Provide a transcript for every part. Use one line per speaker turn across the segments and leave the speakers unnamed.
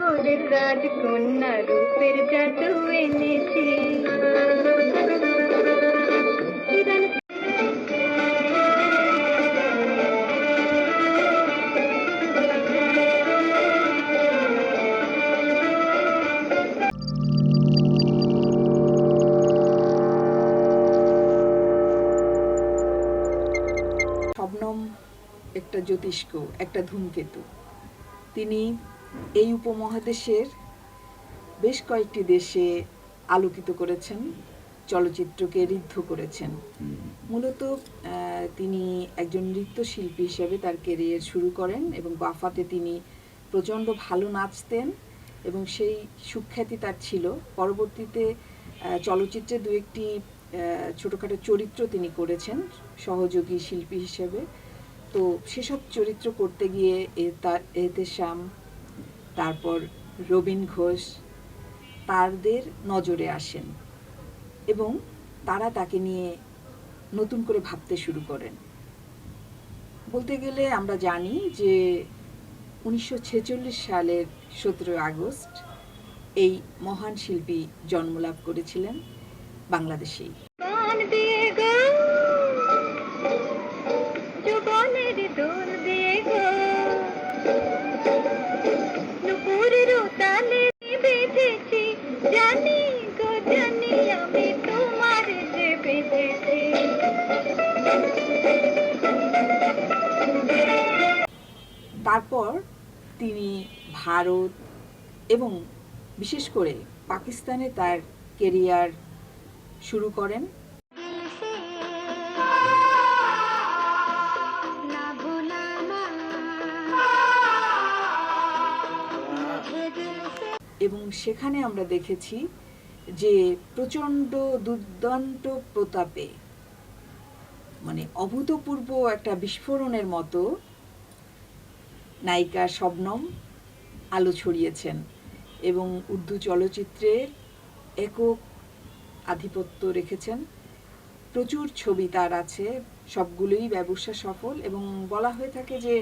শহরের রাজকন্যা রূপের জাদু এনেছি।
শবনম একটা জ্যোতিষ্ক, একটা ধূমকেতু। তিনি এই উপমহাদেশের বেশ কয়েকটি দেশে আলোকিত করেছেন, চলচ্চিত্রকে ঋদ্ধ করেছেন। মূলত তিনি একজন নৃত্যশিল্পী হিসেবে তার ক্যারিয়ার শুরু করেন এবং বাফাতে তিনি প্রচণ্ড ভালো নাচতেন এবং সেই সুখ্যাতি তার ছিল। পরবর্তীতে চলচ্চিত্রে দু একটি ছোটোখাটো চরিত্র তিনি করেছেন সহযোগী শিল্পী হিসেবে। তো সেসব চরিত্র করতে গিয়ে এহতেশাম, তারপর রবিন ঘোষ তাদের নজরে আসেন এবং তারা তাকে নিয়ে নতুন করে ভাবতে শুরু করেন। বলতে গেলে আমরা জানি যে 1946 সালের 17 আগস্ট এই মহান শিল্পী জন্মলাভ করেছিলেন বাংলাদেশেই। তারপর তিনি ভারত এবং বিশেষ করে পাকিস্তানে তার ক্যারিয়ার শুরু করেন। এবং সেখানে আমরা দেখেছি যে প্রচণ্ড দুর্দান্ত প্রতাপে, মানে অভূতপূর্ব একটা বিস্ফোরণের মতো নায়িকা শবনম আলো ছড়িয়েছেন এবং উর্দু চলচ্চিত্রে একক আধিপত্য রেখেছেন। প্রচুর ছবি তার আছে, সবগুলোই ব্যবসা সফল এবং বলা হয়ে থাকে যে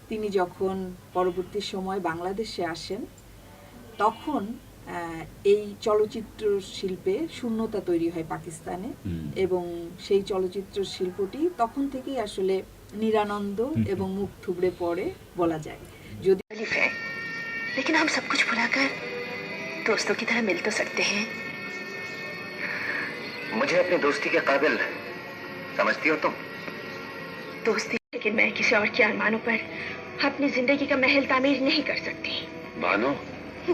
তিনি যখন পরবর্তী সময় বাংলাদেশে আসেন তখন এই চলচ্চিত্র শিল্পে শূন্যতা তৈরি হয় পাকিস্তানে এবং সেই চলচ্চিত্র শিল্পটি তখন থেকেই আসলে নিরানন্দ এবং মুখ থুবড়ে পড়ে বলা যায়। যদি
लेकिन हम सब कुछ भुलाकर दोस्तों की तरह मिल तो सकते हैं।
मुझे अपनी दोस्ती के काबिल समझती हो तुम?
दोस्ती, लेकिन मैं किसी और के अरमानों पर अपनी जिंदगी का महल तामीर नहीं कर सकती।
मानो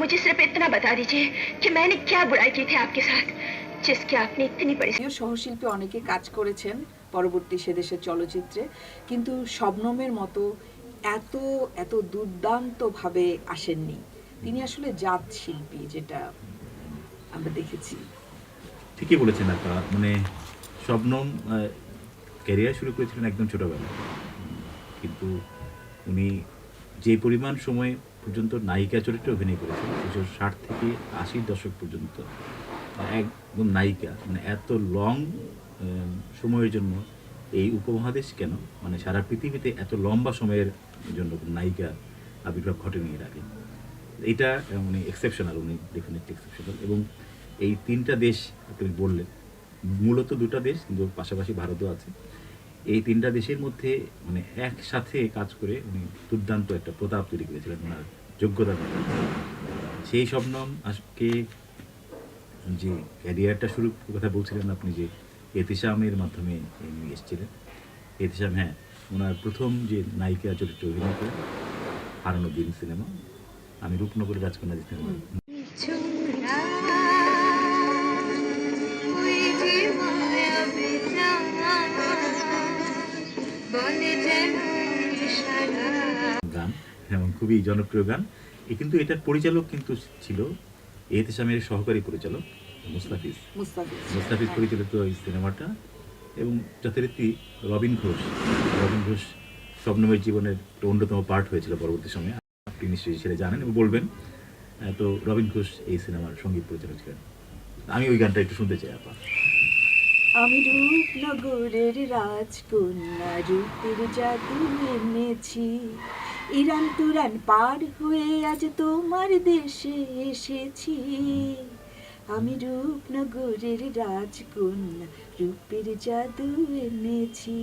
मुझे सिर्फ इतना बता दीजिए कि मैंने क्या बुराई की थी आपके साथ जिसकी आपने इतनी बड़ी।
সহশিল্পী অনেকে কাজ করেছেন পরবর্তী সেদেশের চলচ্চিত্রে, কিন্তু শবনমের মতো এত এত দুর্দান্তভাবে আসেননি। তিনি আসলে জাত শিল্পী, যেটা আমরা দেখেছি।
ঠিকই বলেছেন আপা, মানে শবনম ক্যারিয়ার শুরু করেছিলেন একদম ছোটোবেলায়, কিন্তু উনি যে পরিমাণ সময় পর্যন্ত নায়িকা চরিত্রে অভিনয় করেছেন 1960 থেকে 80 দশক পর্যন্ত একদম নায়িকা, মানে এত লং সময়ের জন্য এই উপমহাদেশ কেন, মানে সারা পৃথিবীতে এত লম্বা সময়ের জন্য নায়িকা আবির্ভাব ঘটেনি এর আগে। এটা মানে এক্সেপশনাল, উনি ডেফিনেটলি এক্সেপশনাল। এবং এই তিনটা দেশ আপনি বললেন, মূলত দুটা দেশ কিন্তু পাশাপাশি ভারতও আছে। এই তিনটা দেশের মধ্যে মানে একসাথে কাজ করে উনি দুর্দান্ত একটা প্রতাপ তৈরি করেছিলেন ওনার যোগ্যতা। সেই শবনম আজকে যে ক্যারিয়ারটা শুরু কথা বলছিলেন আপনি, যে এহতেশামের মাধ্যমে উনি এসেছিলেন। এহতেশাম, হ্যাঁ, ওনার প্রথম যে নায়িকা চরিত্রে অভিনয় করেন হারানো দিন সিনেমা, আমি রূপনগরের রাজকন্যা যে সিনেমা। গান এবং খুবই জনপ্রিয় গান। কিন্তু এটার পরিচালক কিন্তু ছিল এহতেশামের সহকারী পরিচালক মুস্তাফিজ পরিচালিত এই সিনেমাটা, এবং যথারীতি রবিন ঘোষ শবনমের জীবনের অন্যতম পার্ট হয়েছিল পরবর্তী সময়ে, আপনি নিশ্চয়ই সেটা জানেন এবং বলবেন। তো রবিন ঘোষ এই সিনেমার সঙ্গীত পরিচালক ছিলেন। আমি ওই গানটা একটু শুনতে চাই আপা।
আমি রূপনগরের রাজকন্যা রূপের জাদু এনেছি, ইরান তুরান পার হয়ে আজ তোমার দেশে এসেছি, আমি রূপনগরের রাজকন্যা, রূপের জাদু এনেছি।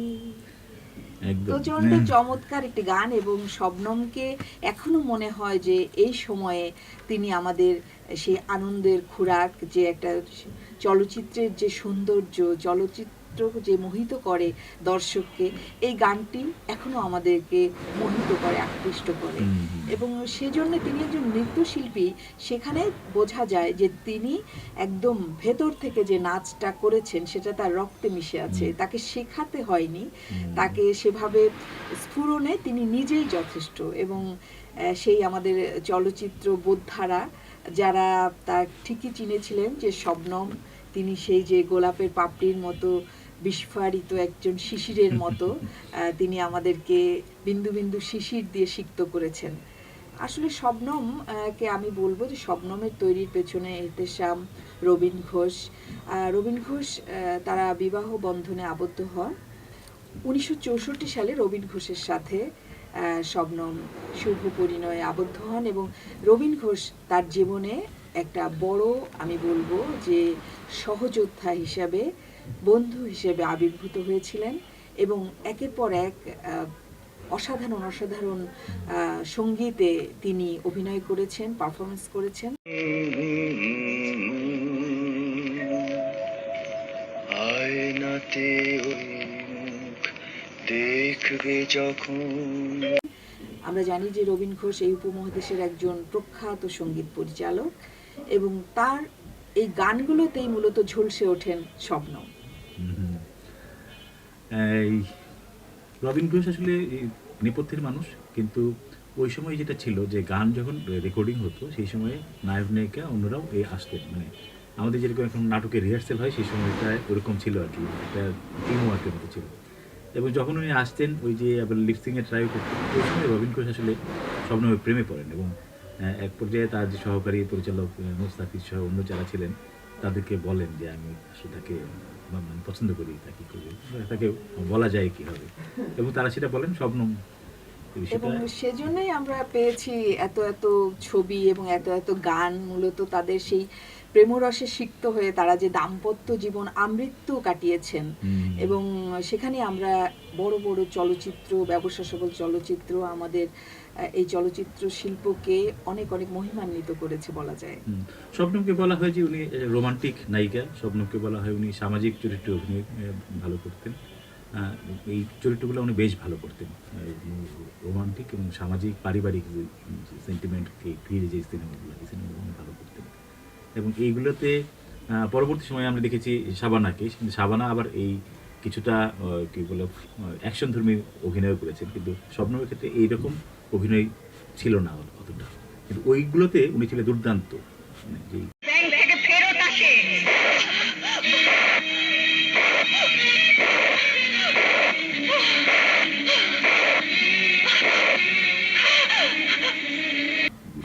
একদম
প্রচন্ড চমৎকার একটি গান, এবং শবনমকে এখনো মনে হয় যে এই সময়ে তিনি আমাদের সেই আনন্দের খোরাক, যে একটা চলচ্চিত্রের যে সৌন্দর্য, চলচ্চিত্র যে মোহিত করে দর্শককে, এই গানটি এখনো আমাদেরকে মোহিত করে, আকৃষ্ট করে। এবং সেজন্য তিনি একজন নৃত্যশিল্পী, সেখানে বোঝা যায় যে তিনি একদম ভেতর থেকে যে নাচটা করেছেন সেটা তার রক্তে মিশে আছে, তাকে শেখাতে হয়নি, তাকে সেভাবে স্ফুরণে তিনি নিজেই যথেষ্ট। এবং সেই আমাদের চলচ্চিত্র বোদ্ধারা যারা তার ঠিকই চিনেছিলেন যে শবনম তিনি সেই যে গোলাপের পাপড়ির মতো বিস্ফারিত একজন শিশিরের মতো, তিনি আমাদেরকে বিন্দু বিন্দু শিশির দিয়ে সিক্ত করেছেন। আসলে শবনম কে আমি বলবো যে শবনমের তৈরির পেছনে এহতেশাম, রবীন ঘোষ। রবীন ঘোষ তারা বিবাহ বন্ধনে আবদ্ধ হন 1964 সালে। রবীন ঘোষের সাথে শবনম শুভ পরিণয়ে আবদ্ধ হন, এবং রবীন ঘোষ তার জীবনে একটা বড়, আমি বলবো যে সহযোদ্ধা হিসাবে, বন্ধু হিসেবে আবির্ভূত হয়েছিলেন, এবং একের পর এক অসাধারণ অসাধারণ সঙ্গীতে তিনি অভিনয় করেছেন, পারফরমেন্স করেছেন।
আয়নাতে ওই মুখ দেখবে যখন।
আমরা জানি যে রবীন ঘোষ এই উপমহাদেশের একজন প্রখ্যাত সঙ্গীত পরিচালক, এবং তার এই গানগুলোতেই মূলত ঝলসে ওঠেন শবনম।
এই রবীন ঘোষ আসলে নেপথ্যের মানুষ, কিন্তু ওই সময় যেটা ছিল যে গান যখন রেকর্ডিং হতো সেই সময়ে নায়ক নায়িকা অন্যরাও আসতেন, মানে আমাদের যেরকম এখন নাটকের রিহার্সেল হয় সেই সময়টা ওরকম ছিল আর কি, একটা টিম ওয়ার্কের মতো ছিল। এবং যখন উনি আসতেন ওই যে আবার লিপসিংয়ে ট্রাই করতেন, ওই সময় রবীন ঘোষ আসলে শবনমের প্রেমে পড়েন, এবং এক পর্যায়ে তার যে সহকারী পরিচালক মুস্তাফিজ সহ অন্য যারা ছিলেন তাদেরকে বলেন যে আমি আসলে তাকে পছন্দ করি, তাকে করবে, তাকে বলা যায় কি হবে, এবং তারা সেটা বলেন শবনম।
এবং সেজন্যই আমরা পেয়েছি এত এত ছবি এবং এত এত গান, মূলত তাদের সেই প্রেমরসে সিক্ত হয়ে তারা যে দাম্পত্য জীবন আমৃত্যু কাটিয়েছেন, এবং সেখানে আমরা বড় বড় চলচ্চিত্র, ব্যবসা সফল চলচ্চিত্র আমাদের এই চলচ্চিত্র শিল্পকে অনেক অনেক মহিমান্বিত করেছে বলা যায়।
শবনমকে বলা হয় যে উনি রোমান্টিক নায়িকা, শবনমকে বলা হয় উনি সামাজিক চরিত্রে অভিনয় ভালো করতেন, এই চরিত্রগুলো উনি বেশ ভালো করতেন, রোমান্টিক এবং সামাজিক পারিবারিক যে সেন্টিমেন্টকে ঘিরে যে সিনেমাগুলো, এই সিনেমাগুলো উনি ভালো করতেন। এবং এইগুলোতে পরবর্তী সময়ে আমরা দেখেছি শাবানাকে, কিন্তু শাবানা আবার এই কিছুটা কী বলে অ্যাকশনধর্মী অভিনয় করেছেন, কিন্তু শবনমের ক্ষেত্রে এইরকম অভিনয় ছিল না অতটা, কিন্তু ওইগুলোতে উনি ছিলেন দুর্দান্ত। যেই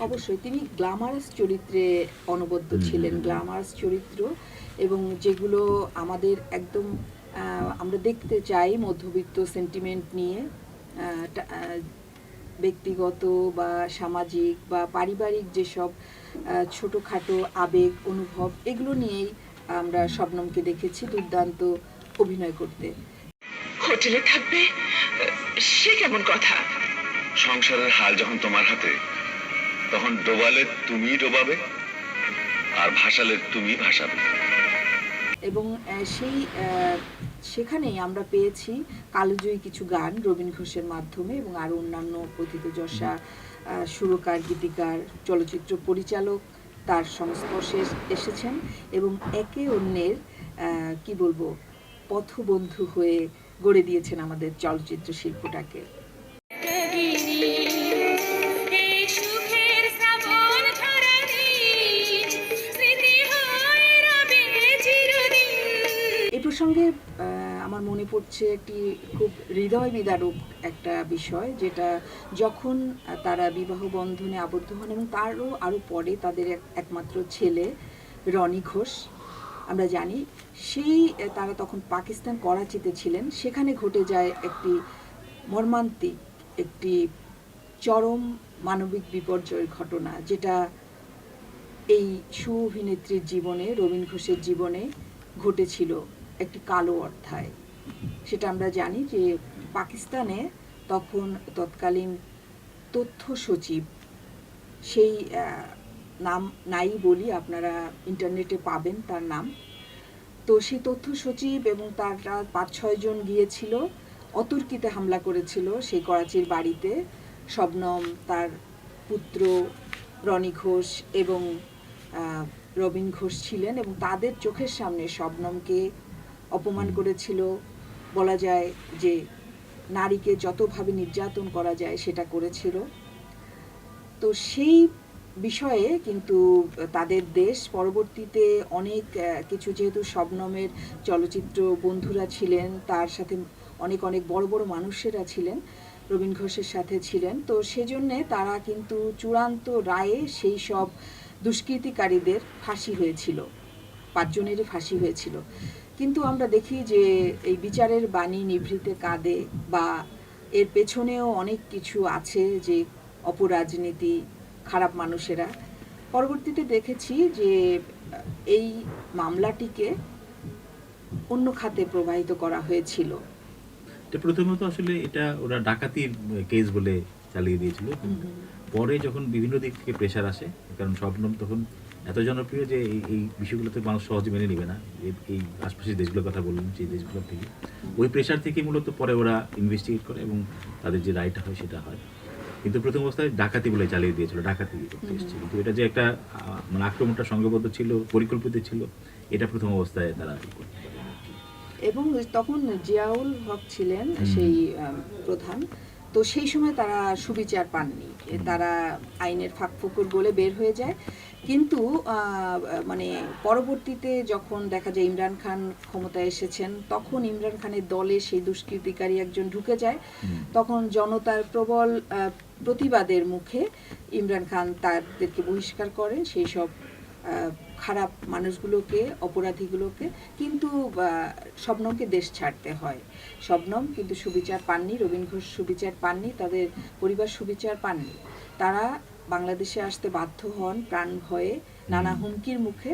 অবশ্যই তিনি গ্ল্যামারাস চরিত্রে অনবদ্য ছিলেন, গ্ল্যামারাস চরিত্র, এবং যেগুলো আমাদের একদম আমরা দেখতে চাই মধ্যবিত্ত সেন্টিমেন্ট নিয়ে, ব্যক্তিগত বা সামাজিক বা পারিবারিক যেসব ছোটোখাটো আবেগ অনুভব, এগুলো নিয়েই আমরা শবনমকে দেখেছি দুর্দান্ত অভিনয় করতে।
হোটেলে থাকবে সে কেমন কথা?
সংসারের হাল যখন তোমার হাতে, তখন ডোবালে তুমি ডোবাবে আর ভাসালে তুমি ভাসাবে।
এবং সেখানেই আমরা পেয়েছি কালজয়ী কিছু গান রবীন ঘোষের মাধ্যমে, এবং আরও অন্যান্য প্রথিতযশা সুরকার, গীতিকার, চলচ্চিত্র পরিচালক তার সংস্পর্শে এসেছেন, এবং একে অন্যের কি বলবো পথবন্ধু হয়ে গড়ে দিয়েছেন আমাদের চলচ্চিত্র শিল্পটাকে। এই প্রসঙ্গে আমার মনে পড়ছে একটি খুব হৃদয় বিদারক একটা বিষয়, যেটা যখন তারা বিবাহ বন্ধনে আবদ্ধ হন এবং আরও পরে তাদের একমাত্র ছেলে রনি ঘোষ, আমরা জানি তারা তখন পাকিস্তান করাচিতে ছিলেন, সেখানে ঘটে যায় একটি মর্মান্তিক একটি চরম মানবিক বিপর্যয়ের ঘটনা, যেটা এই সুঅভিনেত্রীর জীবনে, রবীন ঘোষের জীবনে ঘটেছিল একটি কালো অধ্যায়। সেটা আমরা জানি যে পাকিস্তানে তখন তৎকালীন তথ্য সচিব, সেই নাম নাই বলি, আপনারা ইন্টারনেটে পাবেন তার নাম। তো সেই তথ্য সচিব এবং তারা 5-6 জন গিয়েছিল, অতর্কিতে হামলা করেছিল সেই করাচির বাড়িতে। শবনম, তার পুত্র রনি ঘোষ এবং রবীন ঘোষ ছিলেন, এবং তাদের চোখের সামনে শবনমকে অপমান করেছিল। বলা যায় যে নারীকে যতভাবে নির্যাতন করা যায় সেটা করেছিল। তো সেই বিষয়ে কিন্তু তাদের দেশ পরবর্তীতে অনেক কিছু, যেহেতু শবনমের চলচ্চিত্র বন্ধুরা ছিলেন, তার সাথে অনেক অনেক বড় বড় মানুষেরা ছিলেন, রবীন ঘোষের সাথে ছিলেন, তো সেজন্যে তারা কিন্তু চূড়ান্ত রায়ে সেই সব দুষ্কৃতিকারীদের ফাঁসি হয়েছিল, 5 জনেরই ফাঁসি হয়েছিল। কিন্তু আমরা দেখি যে এই বিচারের বাণী নিভৃতে কাঁদে, বা এর পেছনেও অনেক কিছু আছে, যে অপরাজনীতি, খারাপ মানুষেরা। পরবর্তীতে দেখেছি যে এই মামলাটিকে অন্য খাতে প্রবাহিত করা হয়েছিল।
প্রথমত আসলে এটা ওরা ডাকাতির কেস বলে চালিয়ে দিয়েছিল। পরে যখন বিভিন্ন দিক থেকে প্রেশার আসে, কারণ শবনম তখন এত জনপ্রিয় যে এই বিষয়গুলোতে মানুষ সহজে মেনে নেবে না। এই আশপাশের দেশগুলোর কথা বললাম, সেই দেশগুলোর থেকে ওই প্রেশার থেকে মূলত পরে ওরা ইনভেস্টিগেট করে এবং তাদের যে রায়টা হয় সেটা হয়। কিন্তু প্রথম অবস্থায় ডাকাতি বলে চালিয়ে দিয়েছিল, ডাকাতি করতে এসেছে। কিন্তু এটা যে একটা মানে আক্রমণটা সংঘবদ্ধ ছিল, পরিকল্পিত ছিল, এটা প্রথম অবস্থায় তারা করতে পারে।
এবং তখন জিয়াউল হক ছিলেন সেই প্রধান। তো সেই সময় তারা সুবিচার পাননি, তারা আইনের ফাঁকফোকর বলে বের হয়ে যায়। কিন্তু মানে পরবর্তীতে যখন দেখা যায় ইমরান খান ক্ষমতায় এসেছেন, তখন ইমরান খানের দলে সেই দুষ্কৃতিকারী একজন ঢুকে যায়। তখন জনতার প্রবল প্রতিবাদের মুখে ইমরান খান তাদেরকে বহিষ্কার করেন, সেই সব খারাপ মানুষগুলোকে, অপরাধীগুলোকে। কিন্তু শবনমকে দেশ ছাড়তে হয়। শবনম কিন্তু সুবিচার পাননি, রবীন ঘোষ সুবিচার পাননি, তাদের পরিবার সুবিচার পাননি। তারা বাংলাদেশে আসতে বাধ্য হন প্রাণ ভয়ে, নানা হুমকির মুখে,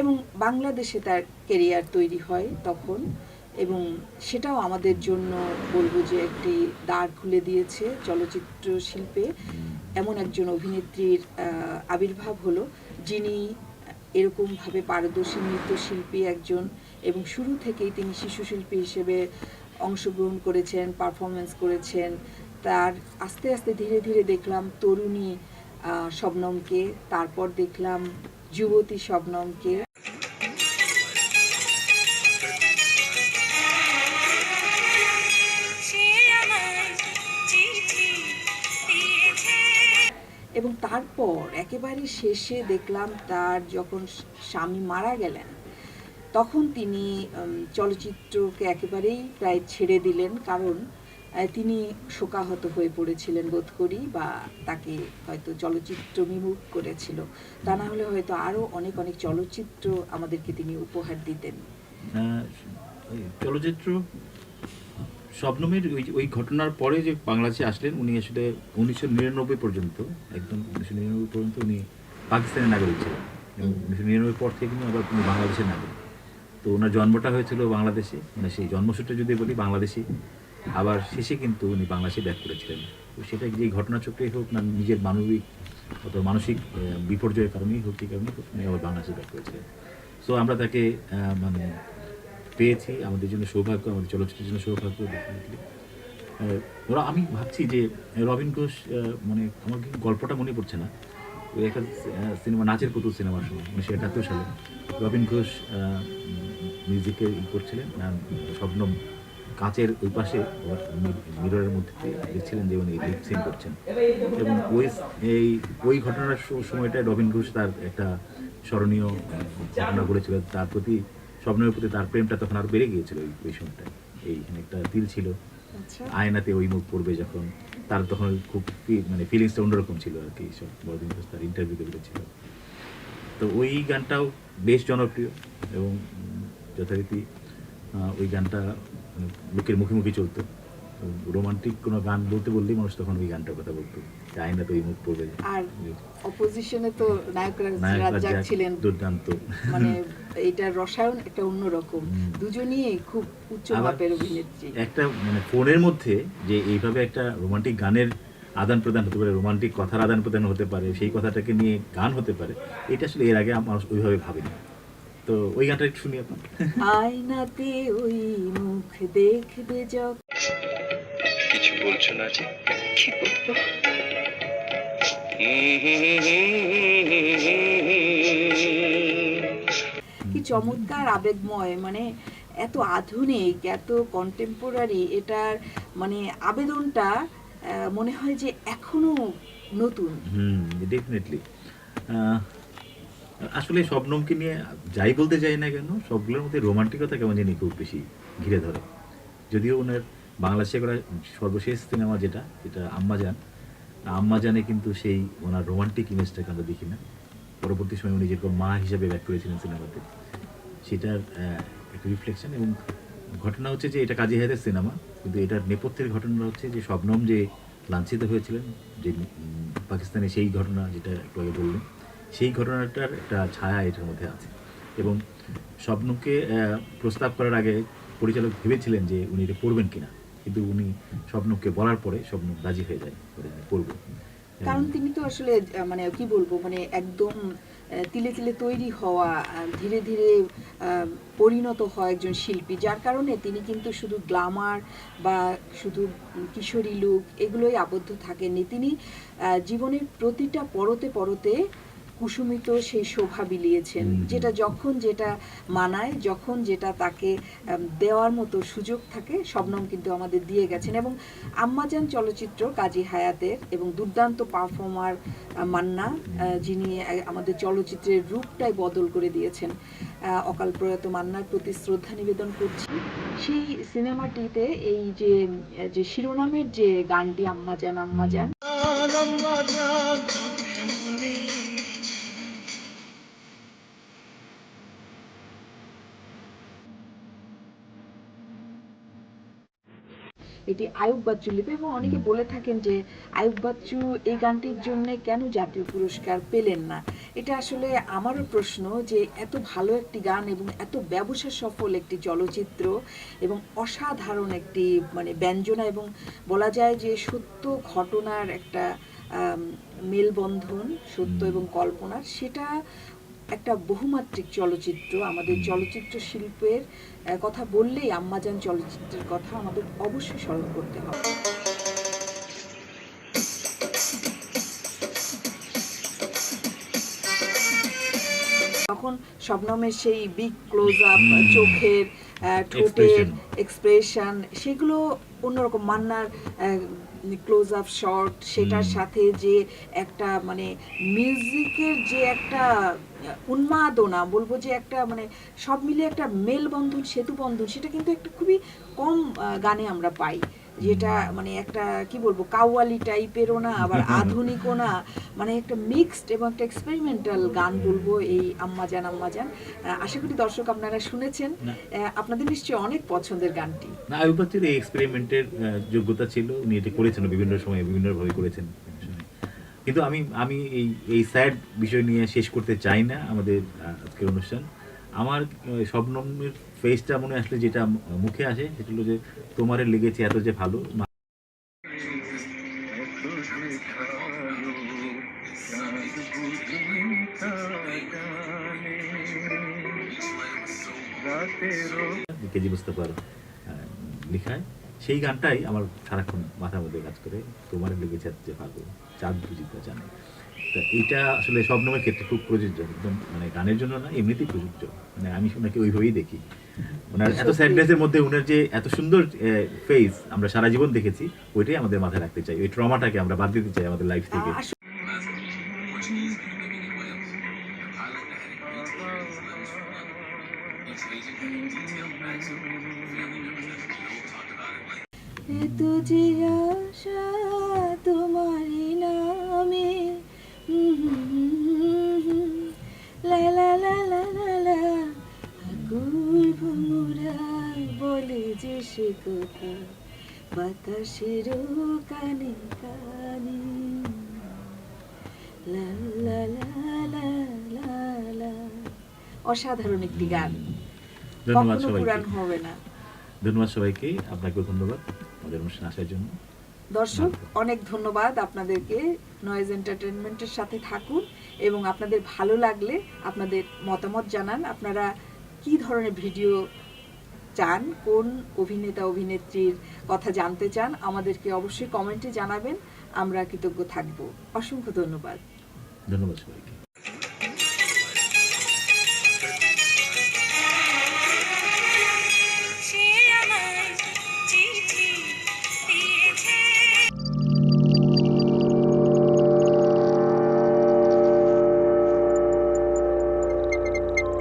এবং বাংলাদেশে তার কেরিয়ার তৈরি হয় তখন। এবং সেটাও আমাদের জন্য বলবো যে একটি দ্বার খুলে দিয়েছে চলচ্চিত্র শিল্পে। এমন একজন অভিনেত্রীর আবির্ভাব হলো, যিনি এরকমভাবে পারদর্শী নৃত্যশিল্পী একজন, এবং শুরু থেকেই তিনি শিশু শিল্পী হিসেবে অংশগ্রহণ করেছেন, পারফরমেন্স করেছেন। তার আস্তে আস্তে ধীরে ধীরে দেখলাম তরুণী শবনমকে, তারপর দেখলাম যুবতী শবনমকে। এবং তারপর একেবারে শেষে দেখলাম তার যখন স্বামী মারা গেলেন, তখন তিনি চলচ্চিত্রকে একেবারেই প্রায় ছেড়ে দিলেন, কারণ তিনি শোকাহত হয়ে পড়েছিলেন বোধ করি, বা তাকে হয়তো চলচ্চিত্র বিমুখ করেছিল। তা না হলে হয়তো আরও অনেক অনেক চলচ্চিত্র আমাদেরকে তিনি উপহার দিতেন।
চলচ্চিত্র শবনমের ওই ঘটনার পরে যে বাংলাদেশে আসলেন, উনি আসলে 1999 পর্যন্ত, একদম 1999 পর্যন্ত উনি পাকিস্তানের নাগরিক ছিলেন, এবং 1999 পর থেকে কিন্তু আবার উনি বাংলাদেশের নাগরিক। তো ওনার জন্মটা হয়েছিল বাংলাদেশে, মানে সেই জন্মসূত্রে যদি বলি বাংলাদেশি, আবার শেষে কিন্তু উনি বাংলাদেশে ব্যাক করেছিলেন। তো সেটা যে ঘটনাচক্রেই হোক না, নিজের মানবিক অথবা মানসিক বিপর্যয়ের কারণেই হোক, এই কারণেই হোক, উনি আবার বাংলাদেশে ব্যাক করেছিলেন। সো আমরা তাকে মানে পেয়েছি, আমাদের জন্য সৌভাগ্য, আমাদের চলচ্চিত্রের জন্য সৌভাগ্য। ওরা, আমি ভাবছি যে রবীন ঘোষ, মানে আমার গল্পটা মনে পড়ছে না, ওই একটা সিনেমা নাচের পুতুল সিনেমার সময় 1971 সালে রবীন ঘোষ মিউজিকে করছিলেন, শবনম কাঁচের ওই পাশে মিররের মধ্যে দেখছিলেন যে উনি লিপ সিং করছেন। এবং ওই ঘটনার সময়টায় রবীন ঘোষ তার একটা স্মরণীয় ঘটনা করেছিল, তার প্রতি, শবনমের প্রতি তার প্রেমটা তখন আরো বেড়ে গিয়েছিল ওই সময়টায়। এইখানে একটা তিল ছিল, আয়নাতে ওই মুখ পড়বে যখন, তার তখন খুব মানে ফিলিংসটা অন্যরকম ছিল আর কি। সব রবীন ঘোষ তার ইন্টারভিউতে বলেছিল। তো ওই গানটাও বেশ জনপ্রিয়, এবং যথারীতি ওই গানটা লোকের মুখে মুখে চলতো। রোমান্টিক কোনো গান বলতে বললেই মানুষ তখন ওই গানটার কথা বলতো, চাই না তো এই মুখ পড়বে।
আর অপোজিশনে তো নায়করাজ
নায়ক
রাজ্জাক
রাজ্জাক
ছিলেন,
দুর্দান্ত।
মানে এইটার রসায়ন একটা অন্যরকম, দুজনই খুব উচ্চ
আবার
মাপের অভিনেত্রী।
একটা মানে ফোনের মধ্যে যে এইভাবে একটা রোমান্টিক গানের আদান প্রদান হতে পারে, রোমান্টিক কথার আদান প্রদান হতে পারে, সেই কথাটাকে নিয়ে গান হতে পারে, এটা আসলে এর আগে মানুষ ওইভাবে ভাবেনি। তো ওই গানটা একটু শুনি আপনার।
আয়নাতে ওই মুখ দেখবে যখন।
কিছু বলছো না যে?
কি বলবো?
কি চমৎকার আবেগময়, মানে এত আধুনিক, এত কন্টেম্পোরারি, এটার মানে আবেদনটা মনে হয় যে এখনো নতুন।
ডেফিনেটলি। আসলে শবনমকে নিয়ে যাই বলতে চাই না কেন, সবগুলোর মধ্যে রোমান্টিকতা কেমন জানি খুব বেশি ঘিরে ধরে। যদিও ওনার বাংলাদেশে করা সর্বশেষ সিনেমা যেটা আম্মাজানে কিন্তু সেই ওনার রোমান্টিক ইমেজটাকে আমরা দেখি না। পরবর্তী সময় উনি যেরকম মা হিসেবে ব্যাক করেছিলেন সিনেমাতে, সেটার একটা রিফ্লেকশন। এবং ঘটনা হচ্ছে যে এটা কাজী হায়াতের সিনেমা, কিন্তু এটার নেপথ্যের ঘটনা হচ্ছে যে শবনম যে লাঞ্ছিত হয়েছিলেন, যে পাকিস্তানে, সেই ঘটনা যেটা একটু আগে বললেন, সেই ঘটনাটার একটা ছায়া এটার মধ্যে আছে। এবং শবনমকে প্রস্তাব করার আগে পরিচালক ভেবেছিলেন যে উনি এটা পড়বেন কিনা, কিন্তু উনি শবনমকে বলার পরে শবনম রাজি হয়ে যায় পড়বে।
কারণ তিনি তো আসলে মানে কি বলবো, মানে একদম তিলে তিলে তৈরি হওয়া, ধীরে ধীরে পরিণত হয় একজন শিল্পী, যার কারণে তিনি কিন্তু শুধু গ্ল্যামার বা শুধু কিশোরী লুক এগুলোই আবদ্ধ থাকেননি। তিনি জীবনের প্রতিটা পরতে পরতে কুসুমিত সেই শোভা বিলিয়েছেন, যেটা যখন যেটা মানায়, যখন যেটা তাকে দেওয়ার মতো সুযোগ থাকে, শবনম কিন্তু আমাদের দিয়ে গেছেন। এবং আম্মাজান চলচ্চিত্র কাজী হায়াতের এবং দুর্দান্ত পারফর্মার মান্না, যিনি আমাদের চলচ্চিত্রের রূপটাই বদল করে দিয়েছেন, অকাল প্রয়াত মান্নার প্রতি শ্রদ্ধা নিবেদন করছি। সেই সিনেমাটিতে এই যে শিরোনামের যে গানটি আম্মাজান আম্মাজান, এটি আয়ুব বাচ্চু লিপি। এবং অনেকে বলে থাকেন যে আয়ুব বাচ্চু এই গানটির জন্য কেন জাতীয় পুরস্কার পেলেন না। এটা আসলে আমারও প্রশ্ন, যে এত ভালো একটি গান এবং এত ব্যবসা সফল একটি চলচ্চিত্র এবং অসাধারণ একটি মানে ব্যঞ্জনা, এবং বলা যায় যে সত্য ঘটনার একটা মেলবন্ধন, সত্য এবং কল্পনার, সেটা একটা বহুমাত্রিক চলচ্চিত্র। আমাদের চলচ্চিত্র শিল্পের কথা বললেই আম্মাজান চলচ্চিত্রের কথা আমাদের অবশ্যই স্মরণ করতে হবে। তখন শবনমের সেই বিগ ক্লোজ আপ, চোখের ঠোঁটের এক্সপ্রেশন, সেগুলো অন্যরকম। মান্নার ক্লোজ আপ শট, সেটার সাথে যে একটা মানে মিউজিকের যে একটা উন্মাদনা বলবো, যে একটা মানে সব মিলে একটা মেলবন্ধন, সেতু বন্ধন, সেটা কিন্তু একটা খুবই কম গানে আমরা পাই। যেটা মানে একটা কি বলবো, কাওয়ালি টাইপেরও না, আবার আধুনিকও না, মানে একটা মিক্সড এবং একটা এক্সপেরিমেন্টাল গান বলবো এই আম্মাজান আম্মাজান। আশা করি দর্শক আপনারা শুনেছেন, আপনাদের নিশ্চয়ই অনেক পছন্দের গানটি।
না, আয়ুব বাচ্চুর এই এক্সপেরিমেন্টের যোগ্যতা ছিল, উনি এটা করেছেন বিভিন্ন সময়ে বিভিন্নভাবে করেছেন। কিন্তু আমি এই স্যাড বিষয় নিয়ে শেষ করতে চাই না আমাদের আজকের অনুষ্ঠান। আমার শবনমের ফেসটা মনে আসলে যেটা মুখে আসে সেটা হলো যে তোমারে লেগেছে এত যে ভালো। কেজি মুস্তাফার লেখায় সেই গানটাই আমার সারাক্ষণ মাথার মধ্যে কাজ করে, তোমার লেগেছে যে ভালো, চাঁদ বুঝিতে জানে। তা এটা আসলে শবনমের ক্ষেত্রে খুব প্রযোজ্য, একদম মানে গানের জন্য না, এমনিতেই প্রযোজ্য। মানে আমি ওনাকে ওইভাবেই দেখি, ওনার এত স্যাডনেসের মধ্যে ওনার যে এত সুন্দর ফেস আমরা সারা জীবন দেখেছি, ওইটাই আমাদের মাথায় রাখতে চাই, ওই ট্রমাটাকে আমরা বাদ দিতে চাই আমাদের লাইফ থেকে।
তুঝে আশা তোমারি নামে, লা লা লা লা লা লা, আকুল ভোমরা বলে যে সে কথা, বাতাসের কানে কানে লা লা লা লা লা লা। অসাধারণ একটি গান,
ধন্যবাদ
কখনো
সবাইকে,
পুরান হবে না।
ধন্যবাদ সবাইকে, আপনাকেও ধন্যবাদ আমাদের অনুষ্ঠানে আসার জন্য।
দর্শক অনেক ধন্যবাদ আপনাদেরকে। নয়েজ এন্টারটেনমেন্টের সাথে থাকুন এবং আপনাদের ভালো লাগলে আপনাদের মতামত জানান। আপনারা কি ধরনের ভিডিও চান, কোন অভিনেতা অভিনেত্রীর কথা জানতে চান, আমাদেরকে অবশ্যই কমেন্টে জানাবেন। আমরা কৃতজ্ঞ থাকব। অসংখ্য ধন্যবাদ।
ধন্যবাদ সবাইকে।